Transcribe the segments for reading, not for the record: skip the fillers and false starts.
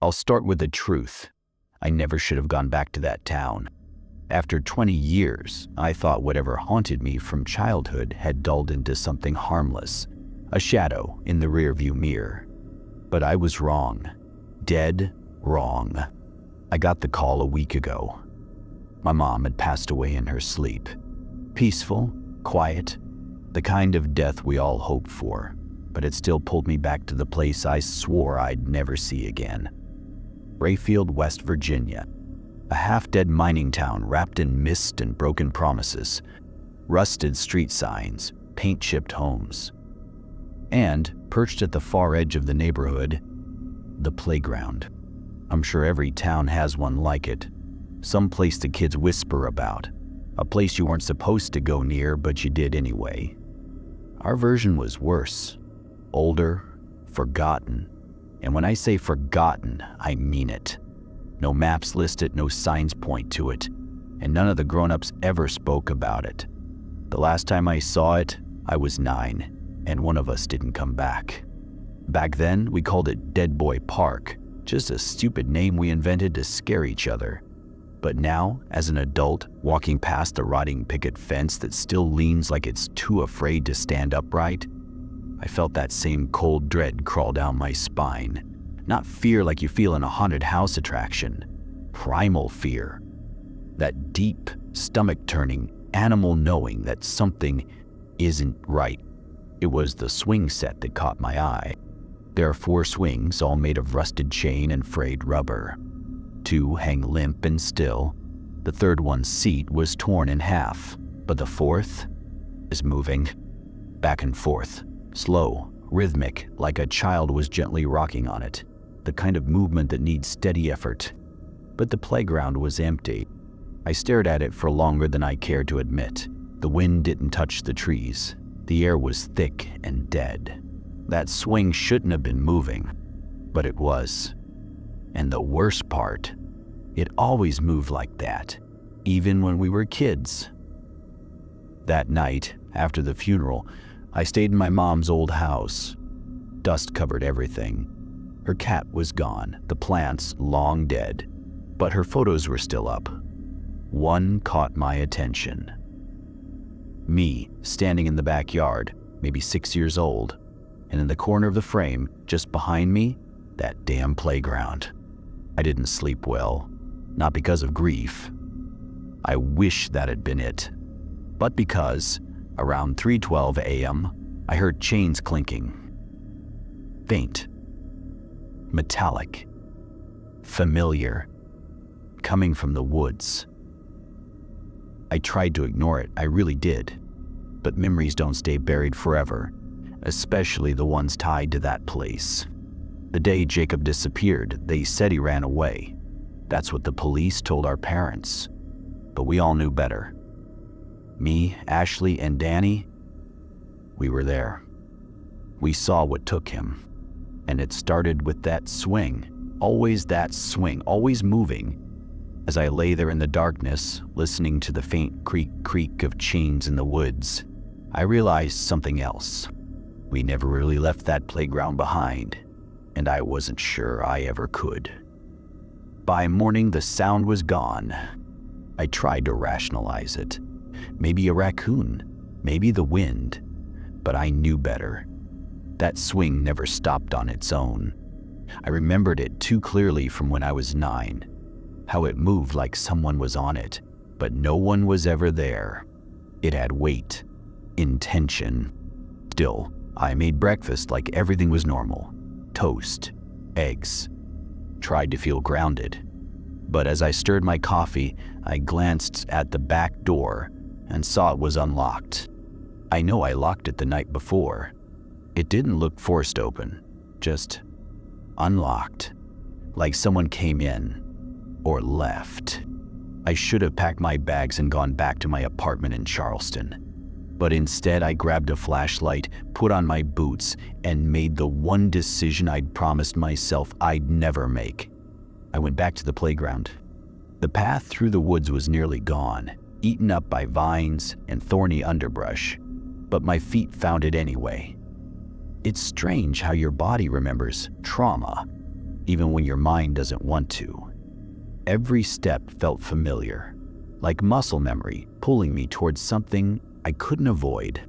I'll start with the truth. I never should have gone back to that town. After 20 years, I thought whatever haunted me from childhood had dulled into something harmless, a shadow in the rearview mirror. But I was wrong. Dead wrong. I got the call a week ago. My mom had passed away in her sleep. Peaceful, quiet, the kind of death we all hoped for, but it still pulled me back to the place I swore I'd never see again. Rayfield, West Virginia, a half-dead mining town wrapped in mist and broken promises, rusted street signs, paint-chipped homes. And, perched at the far edge of the neighborhood, the playground. I'm sure every town has one like it. Some place the kids whisper about. A place you weren't supposed to go near, but you did anyway. Our version was worse. Older, forgotten. And when I say forgotten, I mean it. No maps list it, no signs point to it, and none of the grown-ups ever spoke about it. The last time I saw it, I was 9, and one of us didn't come back. Back then, we called it Dead Boy Park, just a stupid name we invented to scare each other. But now, as an adult, walking past a rotting picket fence that still leans like it's too afraid to stand upright, I felt that same cold dread crawl down my spine. Not fear like you feel in a haunted house attraction. Primal fear. That deep, stomach-turning, animal knowing that something isn't right. It was the swing set that caught my eye. There are 4 swings, all made of rusted chain and frayed rubber. 2 hang limp and still. The third one's seat was torn in half, but the fourth is moving. Back and forth. Slow, rhythmic, like a child was gently rocking on it. The kind of movement that needs steady effort. But the playground was empty. I stared at it for longer than I cared to admit. The wind didn't touch the trees. The air was thick and dead. That swing shouldn't have been moving, but it was. And the worst part, it always moved like that, even when we were kids. That night, after the funeral, I stayed in my mom's old house. Dust covered everything. Her cat was gone, the plants long dead, but her photos were still up. One caught my attention. Me, standing in the backyard, maybe 6 years old, and in the corner of the frame, just behind me, that damn playground. I didn't sleep well, not because of grief. I wish that had been it, but because, around 3:12 a.m., I heard chains clinking. Faint. Metallic. Familiar. Coming from the woods. I tried to ignore it, I really did. But memories don't stay buried forever, especially the ones tied to that place. The day Jacob disappeared, they said he ran away. That's what the police told our parents. But we all knew better. Me, Ashley, and Danny, we were there. We saw what took him. And it started with that swing. Always that swing, always moving. As I lay there in the darkness, listening to the faint creak of chains in the woods, I realized something else. We never really left that playground behind, and I wasn't sure I ever could. By morning, the sound was gone. I tried to rationalize it. Maybe a raccoon, maybe the wind, but I knew better. That swing never stopped on its own. I remembered it too clearly from when I was 9, how it moved like someone was on it, but no one was ever there. It had weight, intention. Still, I made breakfast like everything was normal. Toast, eggs. Tried to feel grounded. But as I stirred my coffee, I glanced at the back door and saw it was unlocked. I know I locked it the night before. It didn't look forced open, just unlocked, like someone came in or left. I should have packed my bags and gone back to my apartment in Charleston. But instead, I grabbed a flashlight, put on my boots, and made the one decision I'd promised myself I'd never make. I went back to the playground. The path through the woods was nearly gone, eaten up by vines and thorny underbrush, but my feet found it anyway. It's strange how your body remembers trauma. even when your mind doesn't want to. Every step felt familiar, like muscle memory pulling me towards something I couldn't avoid.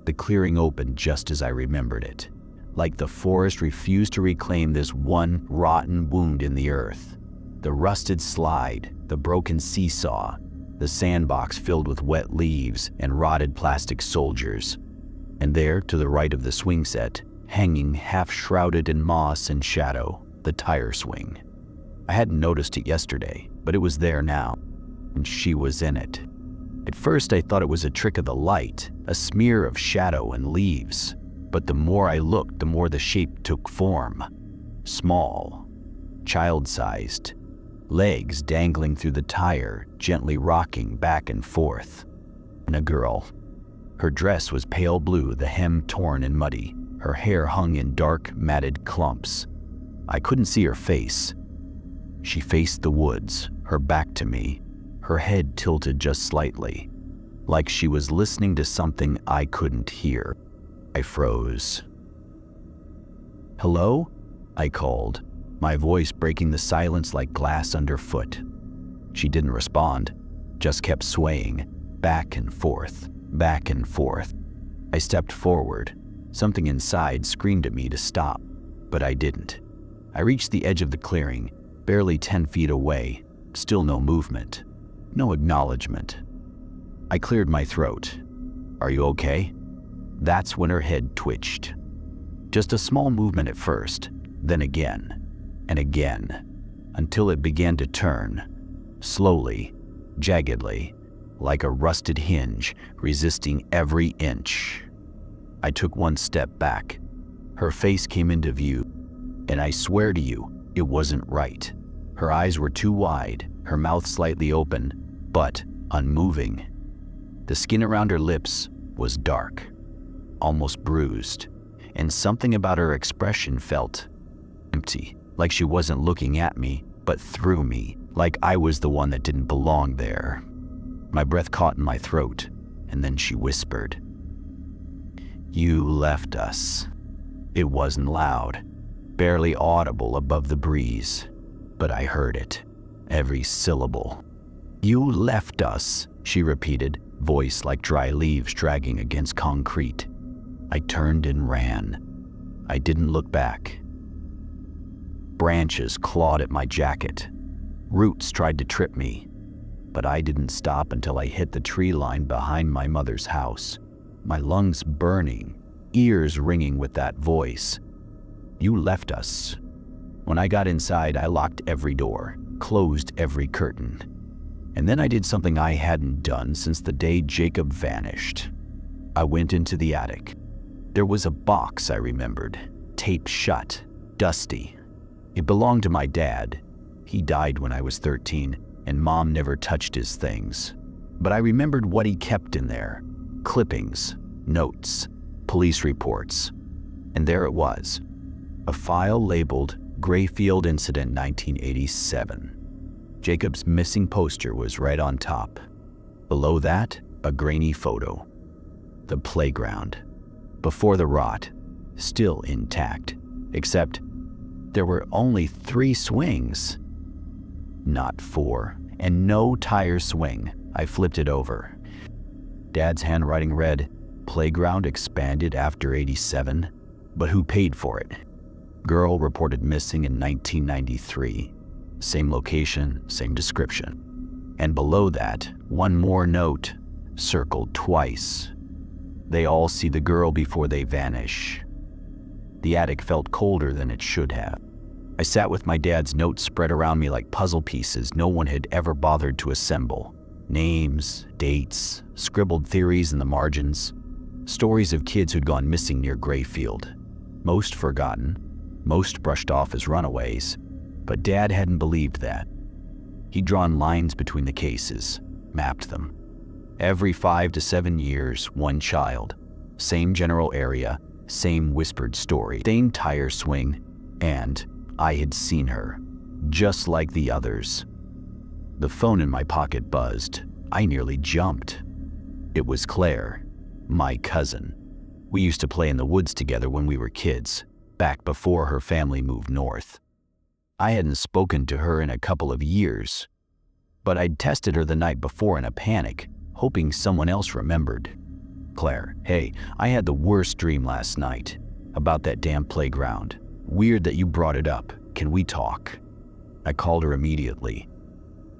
The clearing opened just as I remembered it, like the forest refused to reclaim this one rotten wound in the earth. The rusted slide, the broken seesaw, the sandbox filled with wet leaves and rotted plastic soldiers. And there, to the right of the swing set, hanging half-shrouded in moss and shadow, the tire swing. I hadn't noticed it yesterday, but it was there now, and she was in it. At first I thought it was a trick of the light, a smear of shadow and leaves, but the more I looked, the more the shape took form. Small, child-sized, legs dangling through the tire, gently rocking back and forth. And a girl. Her dress was pale blue, the hem torn and muddy. Her hair hung in dark, matted clumps. I couldn't see her face. She faced the woods, her back to me, her head tilted just slightly, like she was listening to something I couldn't hear. I froze. "Hello?" I called, my voice breaking the silence like glass underfoot. She didn't respond, just kept swaying, back and forth, back and forth. I stepped forward. Something inside screamed at me to stop, but I didn't. I reached the edge of the clearing, barely 10 feet away, still no movement, no acknowledgement. I cleared my throat. "Are you okay?" That's when her head twitched. Just a small movement at first, then again, and again, until it began to turn, slowly, jaggedly, like a rusted hinge, resisting every inch. I took one step back. Her face came into view, and I swear to you, it wasn't right. Her eyes were too wide, her mouth slightly open, but unmoving. The skin around her lips was dark, almost bruised, and something about her expression felt empty, like she wasn't looking at me, but through me, like I was the one that didn't belong there. My breath caught in my throat, and then she whispered, "You left us." It wasn't loud, barely audible above the breeze, but I heard it, every syllable. "You left us," she repeated, voice like dry leaves dragging against concrete. I turned and ran. I didn't look back. Branches clawed at my jacket. Roots tried to trip me, but I didn't stop until I hit the tree line behind my mother's house, my lungs burning, ears ringing with that voice. "You left us." When I got inside, I locked every door, closed every curtain. And then I did something I hadn't done since the day Jacob vanished. I went into the attic. There was a box, I remembered, taped shut, dusty. It belonged to my dad. He died when I was 13, and Mom never touched his things. But I remembered what he kept in there: clippings, notes, police reports. And there it was, a file labeled Grayfield Incident 1987. Jacob's missing poster was right on top. Below that, a grainy photo. The playground, before the rot, still intact, except there were only 3 swings. Not 4, and no tire swing. I flipped it over. Dad's handwriting read, "Playground expanded after 87, but who paid for it?" Girl reported missing in 1993. Same location, same description. And below that, one more note, circled twice. "They all see the girl before they vanish." The attic felt colder than it should have. I sat with my dad's notes spread around me like puzzle pieces no one had ever bothered to assemble. Names, dates, scribbled theories in the margins. Stories of kids who'd gone missing near Grayfield. Most forgotten, most brushed off as runaways. But Dad hadn't believed that. He'd drawn lines between the cases, mapped them. Every 5 to 7 years, one child. Same general area, same whispered story, same tire swing, and I had seen her, just like the others. The phone in my pocket buzzed. I nearly jumped. It was Claire, my cousin. We used to play in the woods together when we were kids, back before her family moved north. I hadn't spoken to her in a couple of years, but I'd tested her the night before in a panic, hoping someone else remembered. "Claire, hey, I had the worst dream last night about that damn playground. Weird that you brought it up. Can we talk?" I called her immediately.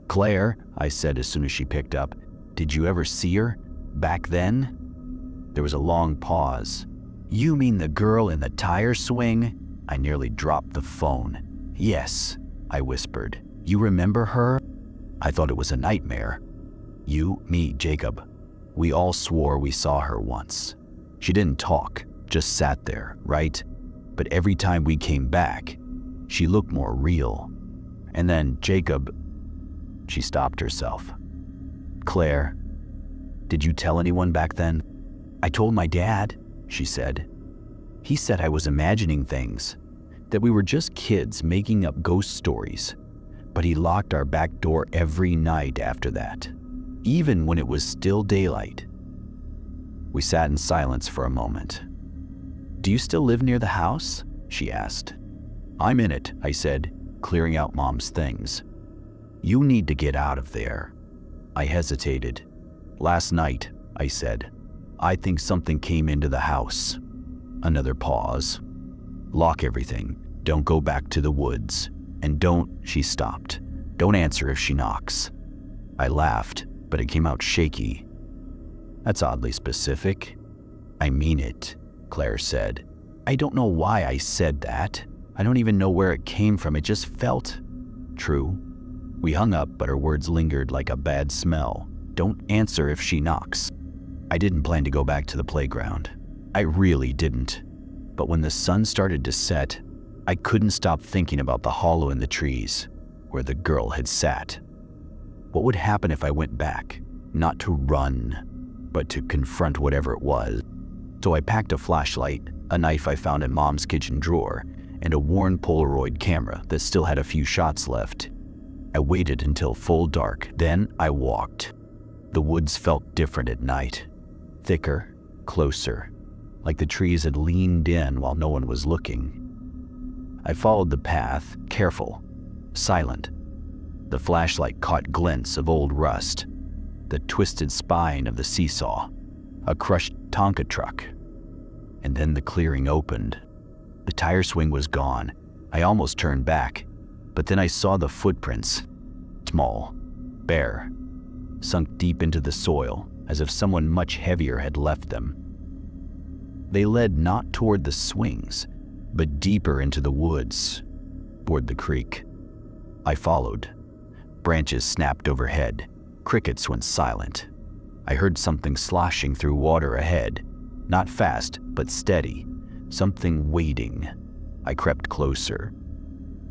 "Claire," I said as soon as she picked up, "did you ever see her? Back then?" There was a long pause. "You mean the girl in the tire swing?" I nearly dropped the phone. "Yes," I whispered. "You remember her?" I thought it was a nightmare. "You, me, Jacob. We all swore we saw her once. She didn't talk, just sat there, right? But every time we came back, she looked more real. And then Jacob..." She stopped herself. "Claire, did you tell anyone back then?" "I told my dad," she said. "He said I was imagining things, that we were just kids making up ghost stories. But he locked our back door every night after that, even when it was still daylight." We sat in silence for a moment. "Do you still live near the house?" she asked. "I'm in it," I said, clearing out Mom's things. "You need to get out of there." I hesitated. "Last night," I said, "I think something came into the house." Another pause. "Lock everything. Don't go back to the woods. And don't..." She stopped. "Don't answer if she knocks." I laughed, but it came out shaky. "That's oddly specific." "I mean it," Claire said. "I don't know why I said that. I don't even know where it came from. It just felt true." We hung up, but her words lingered like a bad smell. "Don't answer if she knocks." I didn't plan to go back to the playground. I really didn't. But when the sun started to set, I couldn't stop thinking about the hollow in the trees, where the girl had sat. What would happen if I went back? Not to run, but to confront whatever it was. So I packed a flashlight, a knife I found in Mom's kitchen drawer, and a worn Polaroid camera that still had a few shots left. I waited until full dark, then I walked. The woods felt different at night. Thicker, closer, like the trees had leaned in while no one was looking. I followed the path, careful, silent. The flashlight caught glints of old rust, the twisted spine of the seesaw, a crushed Tonka truck. And then the clearing opened. The tire swing was gone. I almost turned back, but then I saw the footprints. Small, bare, sunk deep into the soil, as if someone much heavier had left them. They led not toward the swings, but deeper into the woods, toward the creek. I followed. Branches snapped overhead. Crickets went silent. I heard something sloshing through water ahead. Not fast, but steady. Something wading. I crept closer.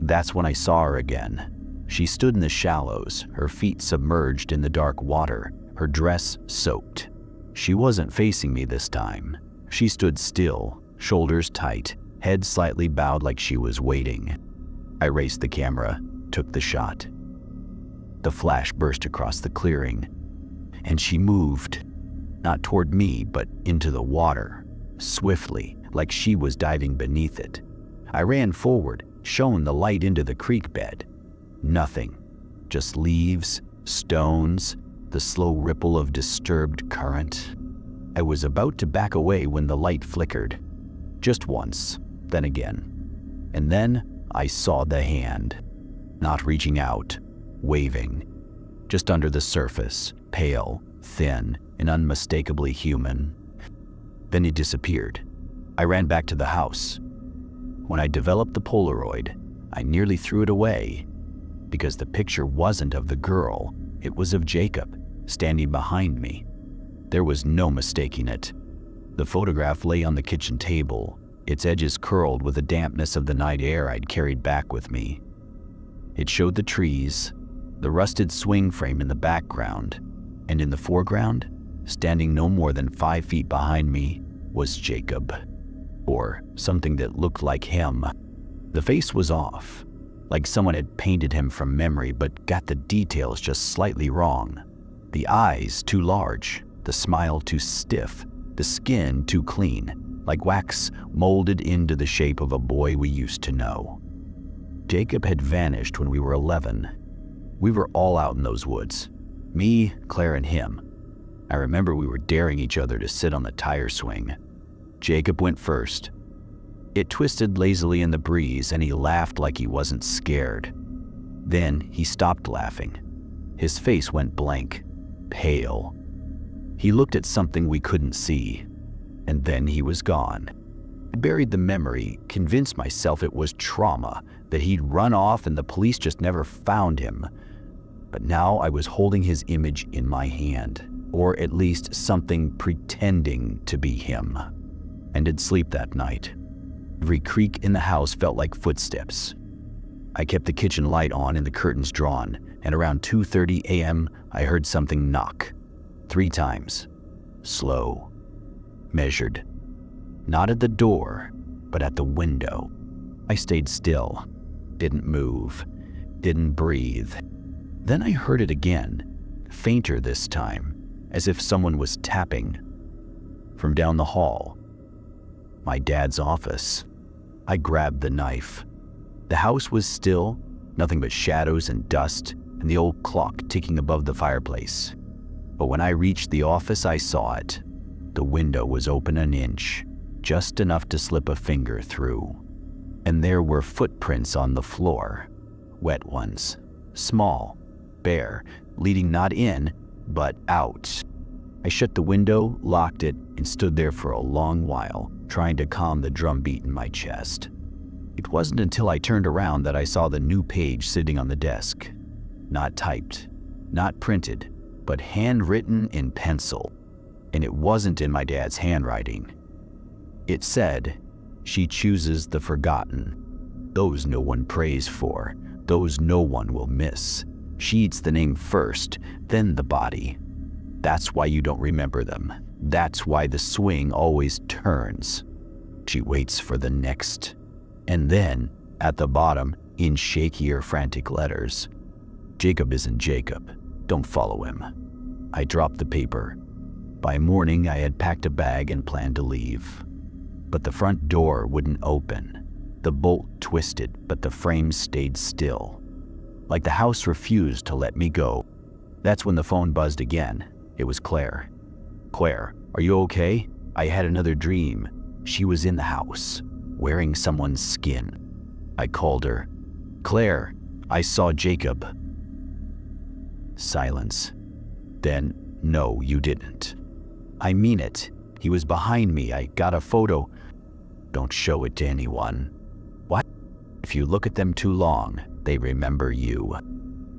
That's when I saw her again. She stood in the shallows, her feet submerged in the dark water, her dress soaked. She wasn't facing me this time. She stood still, shoulders tight, head slightly bowed like she was waiting. I raised the camera, took the shot. The flash burst across the clearing, and she moved, not toward me, but into the water, swiftly, like she was diving beneath it. I ran forward, shone the light into the creek bed. Nothing, just leaves, stones, the slow ripple of disturbed current. I was about to back away when the light flickered. Just once, then again. And then I saw the hand. Not reaching out, waving. Just under the surface, pale, thin, and unmistakably human. Then it disappeared. I ran back to the house. When I developed the Polaroid, I nearly threw it away, because the picture wasn't of the girl, it was of Jacob, standing behind me. There was no mistaking it. The photograph lay on the kitchen table, its edges curled with the dampness of the night air I'd carried back with me. It showed the trees, the rusted swing frame in the background, and in the foreground, standing no more than 5 feet behind me, was Jacob. Or something that looked like him. The face was off, like someone had painted him from memory but got the details just slightly wrong. The eyes too large, the smile too stiff, the skin too clean, like wax molded into the shape of a boy we used to know. Jacob had vanished when we were 11. We were all out in those woods. Me, Claire, and him. I remember we were daring each other to sit on the tire swing. Jacob went first. It twisted lazily in the breeze, and he laughed like he wasn't scared. Then he stopped laughing. His face went blank, pale. He looked at something we couldn't see, and then he was gone. I buried the memory, convinced myself it was trauma, that he'd run off and the police just never found him. But now I was holding his image in my hand, or at least something pretending to be him. And did sleep that night. Every creak in the house felt like footsteps. I kept the kitchen light on and the curtains drawn, and around 2:30 a.m. I heard something knock. 3 times. Slow. Measured. Not at the door, but at the window. I stayed still. Didn't move. Didn't breathe. Then I heard it again, fainter this time, as if someone was tapping. From down the hall. My dad's office. I grabbed the knife. The house was still, nothing but shadows and dust, and the old clock ticking above the fireplace. But when I reached the office, I saw it. The window was open an inch, just enough to slip a finger through. And there were footprints on the floor. Wet ones. Small. Bare. Leading not in, but out. I shut the window, locked it, and stood there for a long while, trying to calm the drumbeat in my chest. It wasn't until I turned around that I saw the new page sitting on the desk. Not typed, not printed, but handwritten in pencil. And it wasn't in my dad's handwriting. It said, "She chooses the forgotten. Those no one prays for, those no one will miss. She eats the name first, then the body. That's why you don't remember them. That's why the swing always turns. She waits for the next." And then, at the bottom, in shakier, frantic letters, "Jacob isn't Jacob. Don't follow him." I dropped the paper. By morning, I had packed a bag and planned to leave. But the front door wouldn't open. The bolt twisted, but the frame stayed still. Like the house refused to let me go. That's when the phone buzzed again. It was Claire. "Claire, are you okay? I had another dream. She was in the house, wearing someone's skin." I called her. "Claire, I saw Jacob." Silence. Then, "No, you didn't." "I mean it. He was behind me. I got a photo." "Don't show it to anyone." "What?" "If you look at them too long, they remember you."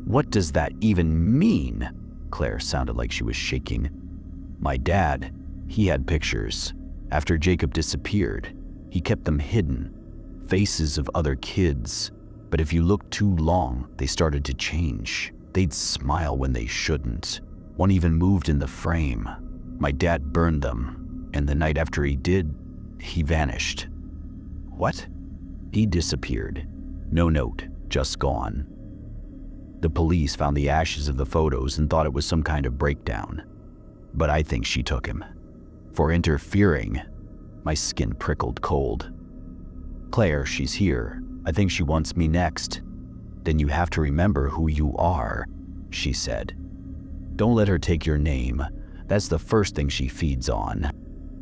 "What does that even mean?" Claire sounded like she was shaking. "My dad, he had pictures. After Jacob disappeared, he kept them hidden. Faces of other kids. But if you looked too long, they started to change. They'd smile when they shouldn't. One even moved in the frame. My dad burned them, and the night after he did, he vanished." "What?" "He disappeared. No note, just gone." The police found the ashes of the photos and thought it was some kind of breakdown. But I think she took him. For interfering. My skin prickled cold. "Claire, she's here. I think she wants me next." "Then you have to remember who you are," she said. "Don't let her take your name. That's the first thing she feeds on."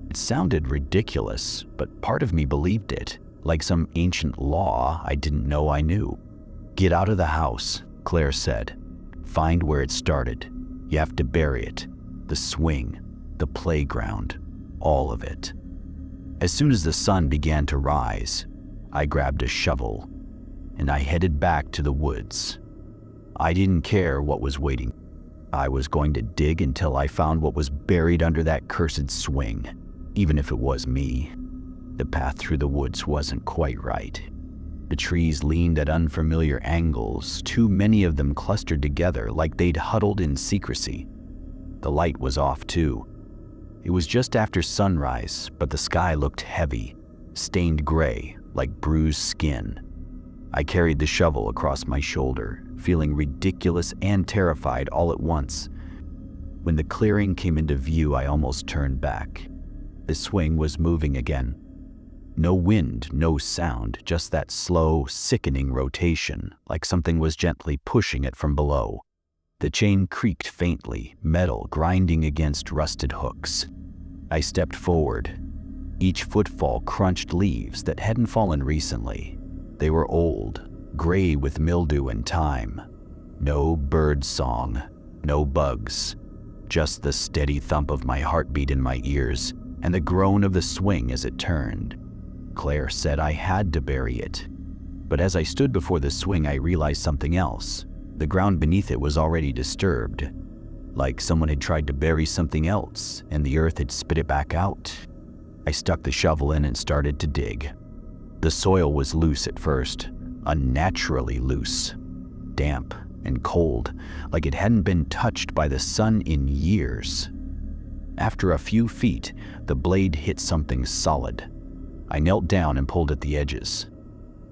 It sounded ridiculous, but part of me believed it, like some ancient law I didn't know I knew. "Get out of the house," Claire said. "Find where it started. You have to bury it. The swing, the playground, all of it." As soon as the sun began to rise, I grabbed a shovel, and I headed back to the woods. I didn't care what was waiting. I was going to dig until I found what was buried under that cursed swing, even if it was me. The path through the woods wasn't quite right. The trees leaned at unfamiliar angles, too many of them clustered together like they'd huddled in secrecy. The light was off too. It was just after sunrise, but the sky looked heavy, stained gray, like bruised skin. I carried the shovel across my shoulder, feeling ridiculous and terrified all at once. When the clearing came into view, I almost turned back. The swing was moving again. No wind, no sound, just that slow, sickening rotation, like something was gently pushing it from below. The chain creaked faintly, metal grinding against rusted hooks. I stepped forward. Each footfall crunched leaves that hadn't fallen recently. They were old, gray with mildew and time. No bird song, no bugs, just the steady thump of my heartbeat in my ears and the groan of the swing as it turned. Claire said I had to bury it. But as I stood before the swing, I realized something else. The ground beneath it was already disturbed, like someone had tried to bury something else and the earth had spit it back out. I stuck the shovel in and started to dig. The soil was loose at first, unnaturally loose, damp and cold, like it hadn't been touched by the sun in years. After a few feet, the blade hit something solid. I knelt down and pulled at the edges.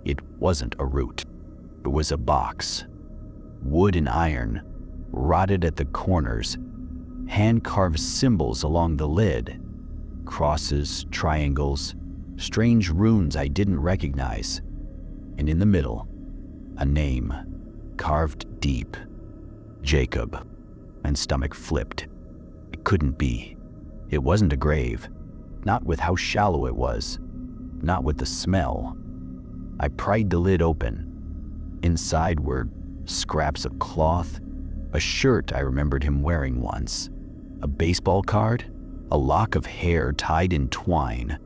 It wasn't a root. It was a box. Wood and iron, rotted at the corners, hand-carved symbols along the lid, crosses, triangles, strange runes I didn't recognize, and in the middle, a name, carved deep, Jacob, and stomach flipped. It couldn't be. It wasn't a grave, not with how shallow it was, not with the smell. I pried the lid open. Inside were scraps of cloth, a shirt I remembered him wearing once, a baseball card, a lock of hair tied in twine,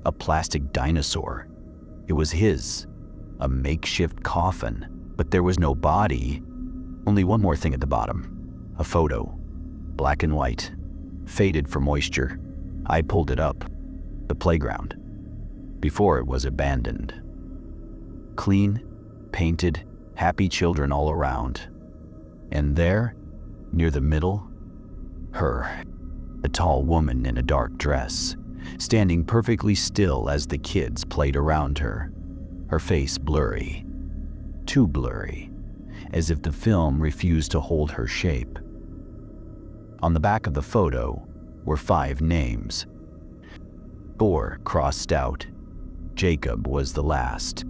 a plastic dinosaur. It was his, a makeshift coffin, but there was no body. Only one more thing at the bottom, a photo, black and white, faded for moisture. I pulled it up, the playground, before it was abandoned. Clean, painted, happy children all around. And there, near the middle, her, a tall woman in a dark dress, standing perfectly still as the kids played around her, her face blurry, too blurry, as if the film refused to hold her shape. On the back of the photo were 5 names. 4 crossed out. Jacob was the last.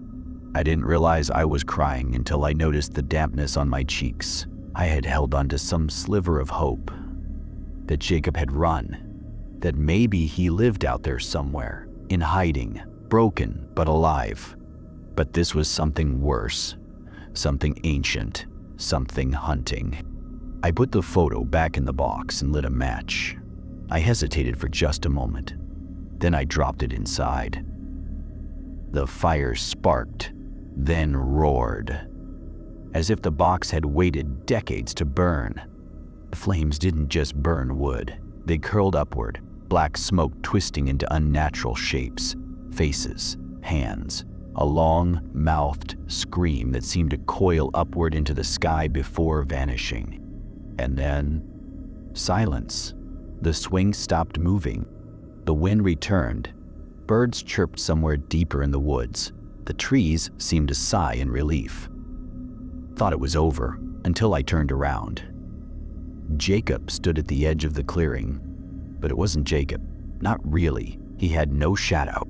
I didn't realize I was crying until I noticed the dampness on my cheeks. I had held onto some sliver of hope that Jacob had run, that maybe he lived out there somewhere, in hiding, broken but alive. But this was something worse, something ancient, something hunting. I put the photo back in the box and lit a match. I hesitated for just a moment. Then I dropped it inside. The fire sparked, then roared, as if the box had waited decades to burn. The flames didn't just burn wood. They curled upward, black smoke twisting into unnatural shapes, faces, hands, a long-mouthed scream that seemed to coil upward into the sky before vanishing. And then, silence. The swing stopped moving. The wind returned. Birds chirped somewhere deeper in the woods. The trees seemed to sigh in relief. Thought it was over, until I turned around. Jacob stood at the edge of the clearing, but it wasn't Jacob. Not really. He had no shadow.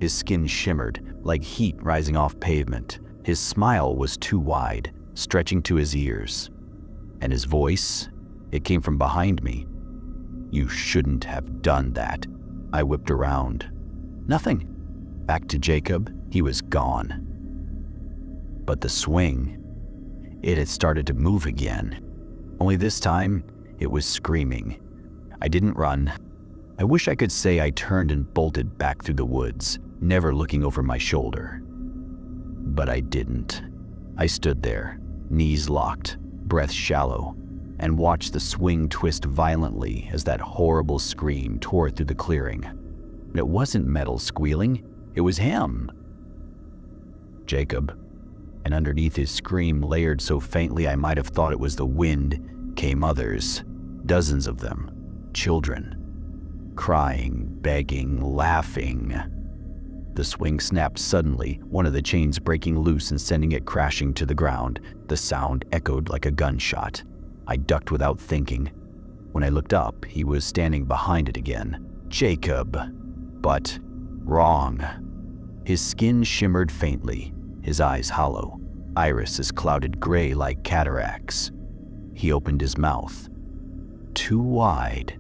His skin shimmered like heat rising off pavement. His smile was too wide, stretching to his ears. And his voice, it came from behind me. "You shouldn't have done that." I whipped around. Nothing. Back to Jacob, he was gone. But the swing, it had started to move again. Only this time, it was screaming. I didn't run. I wish I could say I turned and bolted back through the woods, never looking over my shoulder. But I didn't. I stood there, knees locked, breath shallow, and watched the swing twist violently as that horrible scream tore through the clearing. It wasn't metal squealing, it was him. Jacob. And underneath his scream, layered so faintly I might have thought it was the wind, came others, dozens of them, children, crying, begging, laughing. The swing snapped suddenly, one of the chains breaking loose and sending it crashing to the ground. The sound echoed like a gunshot. I ducked without thinking. When I looked up, he was standing behind it again. Jacob. But Wrong. His skin shimmered faintly, his eyes hollow, irises clouded gray like cataracts. He opened his mouth, too wide,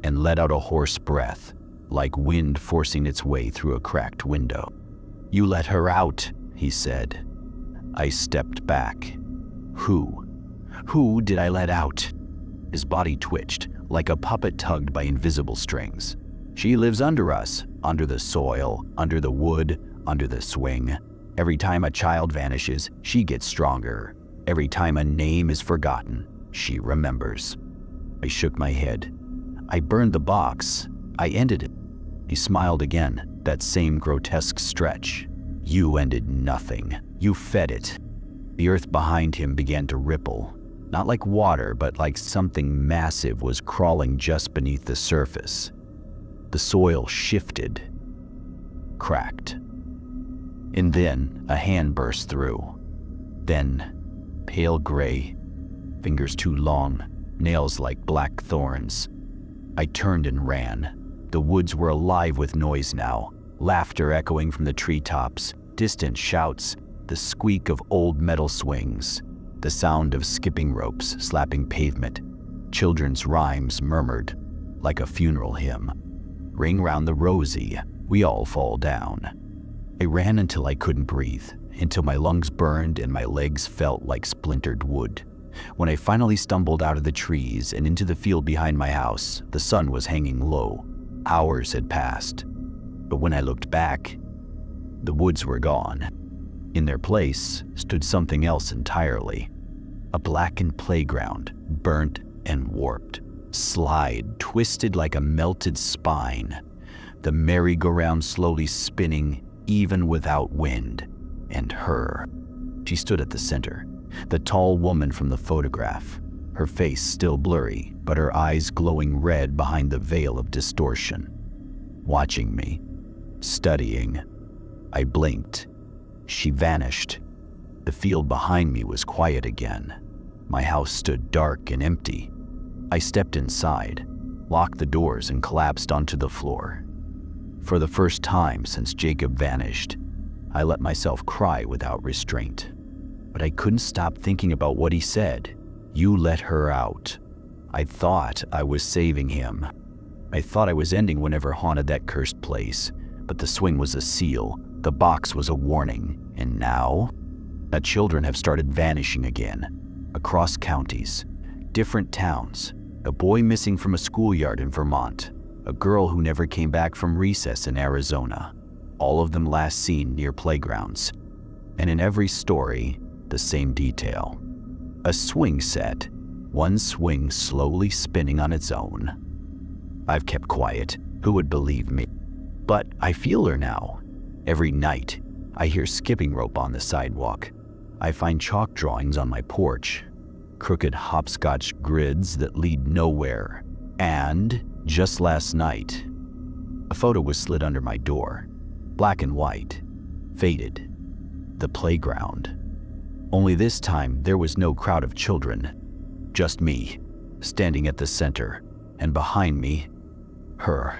and let out a hoarse breath, like wind forcing its way through a cracked window. "You let her out," he said. I stepped back. Who? Who did I let out? His body twitched, like a puppet tugged by invisible strings. "She lives under us, under the soil, under the wood, under the swing. Every time a child vanishes, she gets stronger. Every time a name is forgotten, she remembers." I shook my head. "I burned the box. I ended it." He smiled again, that same grotesque stretch. "You ended nothing. You fed it." The earth behind him began to ripple, not like water, but like something massive was crawling just beneath the surface. The soil shifted, cracked. And then a hand burst through. Then, pale gray, fingers too long, nails like black thorns. I turned and ran. The woods were alive with noise now, laughter echoing from the treetops, distant shouts, the squeak of old metal swings, the sound of skipping ropes slapping pavement. Children's rhymes murmured, like a funeral hymn. "Ring round the rosy, we all fall down." I ran until I couldn't breathe, until my lungs burned and my legs felt like splintered wood. When I finally stumbled out of the trees and into the field behind my house, the sun was hanging low. Hours had passed. But when I looked back, the woods were gone. In their place stood something else entirely. A blackened playground, burnt and warped. Slide twisted like a melted spine. The merry-go-round slowly spinning, even without wind. And her. She stood at the center. The tall woman from the photograph. Her face still blurry, but her eyes glowing red behind the veil of distortion. Watching me. Studying. I blinked. She vanished. The field behind me was quiet again. My house stood dark and empty. I stepped inside, locked the doors, and collapsed onto the floor. For the first time since Jacob vanished, I let myself cry without restraint. But I couldn't stop thinking about what he said. "You let her out." I thought I was saving him. I thought I was ending whatever haunted that cursed place. But the swing was a seal, the box was a warning, and now? The children have started vanishing again. Across counties, different towns, a boy missing from a schoolyard in Vermont, a girl who never came back from recess in Arizona, all of them last seen near playgrounds. And in every story, the same detail. A swing set, one swing slowly spinning on its own. I've kept quiet. Who would believe me? But I feel her now. Every night, I hear skipping rope on the sidewalk. I find chalk drawings on my porch, crooked hopscotch grids that lead nowhere. And, just last night, a photo was slid under my door. Black and white, faded. The playground. Only this time, there was no crowd of children. Just me, standing at the center, and behind me, her.